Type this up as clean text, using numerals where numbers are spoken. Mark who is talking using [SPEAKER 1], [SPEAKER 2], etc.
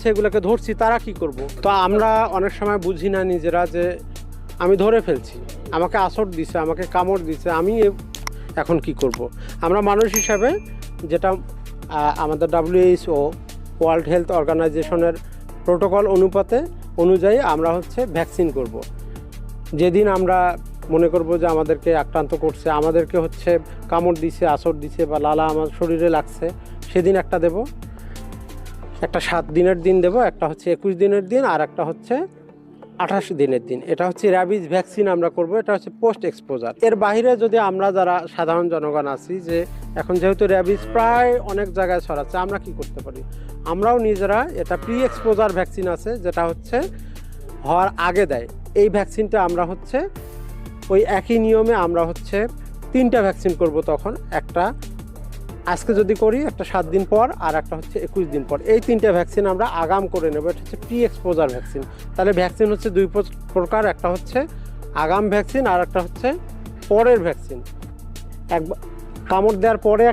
[SPEAKER 1] হচ্ছে এগুলোকে ধরছি তারা কি করব। তো আমরা অনেক সময় বুঝি না নিজেরা যে আমি ধরে ফেলছি, আমাকে আছর দিছে, আমাকে কামড় দিছে, আমি এখন কি করব। আমরা মানুষ হিসাবে যেটা আমাদের WHO ওয়ার্ল্ড হেলথ অর্গানাইজেশনের প্রোটোকল অনুযায়ী আমরা হচ্ছে ভ্যাকসিন করব। যেদিন আমরা মনে করব যে আমাদেরকে আক্রান্ত করছে, আমাদেরকে হচ্ছে কামড় দিছে, আছর দিছে বা লালা আমার শরীরে লাগছে, সেদিন একটা দেব, একটা 7 দিনের দিন দেব, একটা হচ্ছে 21 দিনের দিন, আর একটা হচ্ছে 28 দিনের দিন। এটা হচ্ছে র্যাবিজ ভ্যাকসিন আমরা করব, এটা হচ্ছে পোস্ট এক্সপোজার। এর বাইরে যদি আমরা যারা সাধারণ জনগণ আছি, যে এখন যেহেতু র্যাবিজ প্রায় অনেক জায়গায় ছড়াচ্ছে, আমরা কি করতে পারি, আমরাও নিজেরা এটা প্রি এক্সপোজার ভ্যাকসিন আছে যেটা হচ্ছে হওয়ার আগে দেয়, এই ভ্যাকসিনটা আমরা হচ্ছে ওই একই নিয়মে আমরা হচ্ছে 3টা ভ্যাকসিন করব। তখন একটা আজকে যদি করি, একটা 7 দিন পর, আর একটা হচ্ছে 21 দিন পর। এই 3টে ভ্যাকসিন আমরা আগাম করে নেব। এটা হচ্ছে প্রি এক্সপোজার ভ্যাকসিন। তাহলে ভ্যাকসিন হচ্ছে 2 প্রকার, একটা হচ্ছে আগাম ভ্যাকসিন আর একটা হচ্ছে পরের ভ্যাকসিন। একবার কামড় দেওয়ার পরে